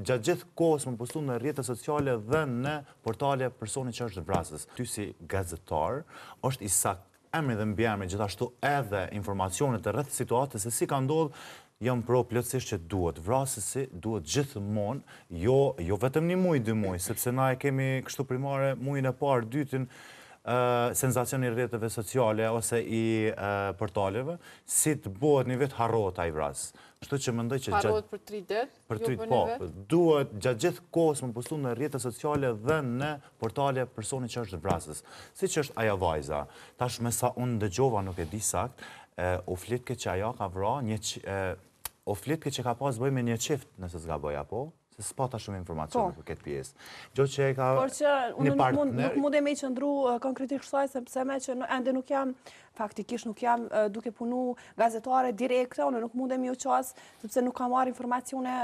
gjatë gjithë kohës më postu në rrjetet sociale dhe në portale personi që është vrasës. Ty si gazetar, është i sakt emri dhe mbiemri, gjithashtu edhe informacionet e rreth situatës se si ka ndodhur, jam pro plotësisht që duhet vrasësi, duhet gjithmonë, jo vetëm një muj, 2 muj, sepse na e kemi kështu primare mujin e parë, dytin, senzacioni i rrjeteve sociale ose i portaleve, si të bëhet një vit harrohet ai vras. Kështu që mendoj që harrohet për 3 ditë, për 3 ditë, duhet gjatë gjithë kohës më postu në rrjetet sociale dhe në portale personi që është vrasës. Siç është ajo vajza. Tash me sa unë dëgjova, nuk e di sakt, u flitke që ajo ka vrarë o flitke që ka pas bëj me një qift, nëse s'gaboj apo, se s'pata shumë informacion për këtë pjesë. Gjo që e ka por që unë nuk mundem me i qëndru konkretisht kësaj, sepse me që ende nuk jam, faktikisht nuk jam duke punu gazetare direkte, unë nuk mundem i u qasë, sepse nuk kam marrë informacione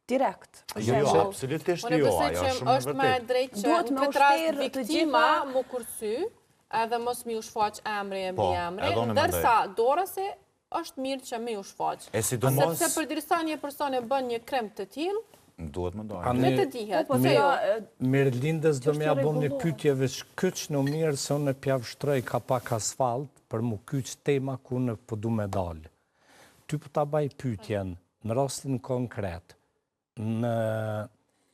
direkt. Jo, absolutisht jo, ajo shumë është më e drejtë që në këtë rast viktima mu kursy, edhe mos mi u shfaq emri e mbiemri, ndërsa dorëse është mirë që mi u shfaq. Sepse përderisa një person e bën një krem të tillë, duhet më dojnë. Në të dihet. Mirëlindës do m'ja bom një pytjeve shkyç në mirë se unë pjavshtroj ka pak asfalt për mu kyç tema ku në pëdu me dalë. Ty për ta baj pytjen në rastin konkret, në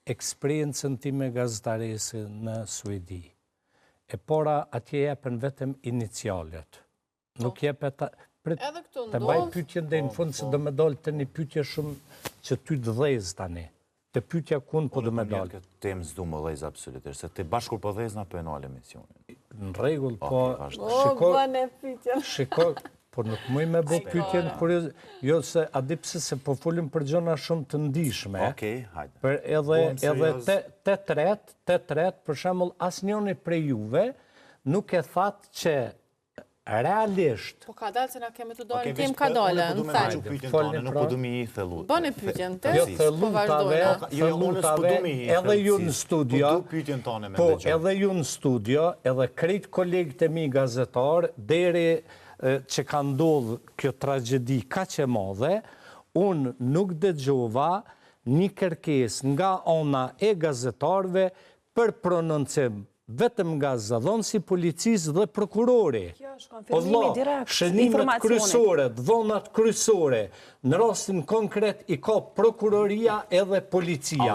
eksperiencën ti me gazetaresi në Suedi, e pora atje jepen vetëm inicialet. Nuk jepet... Të baj pytjen dhe në fund se do me dalë të një pytje shumë që ty të dhezë tani. Të pytja kun po do me dalë. Unë këtë temë s'du më dhezë absolutisht, se të bashkur po dhezë na për enale emisionin. Në regull, po... bëne pytjen. Shiko, po nuk mëj me bo pytjen kurios... Jo, se adipse se po fulim për gjona shumë të ndishme. Okej, hajde. Për edhe të tret, për shemull, as njoni prej juve nuk e thatë që realisht... Po ka dalë se na keme të dojnë tim ka dole, në thajnë. Nuk po du mi i thellut. Bëne pytjen të, jo thellutave, edhe ju në studio, edhe ju në studio, edhe krejt kolegët e mi gazetar, deri që ka ndodhë kjo tragedi ka që madhe, unë nuk dëgjova një kërkes nga ona e gazetarve për prononcim vetëm nga zëdhënësi policisë dhe prokurori. Kjo është konfirmimi direkt shënimet kryesore, dhonat kryesore, në rastin konkret i ka prokuroria edhe policia.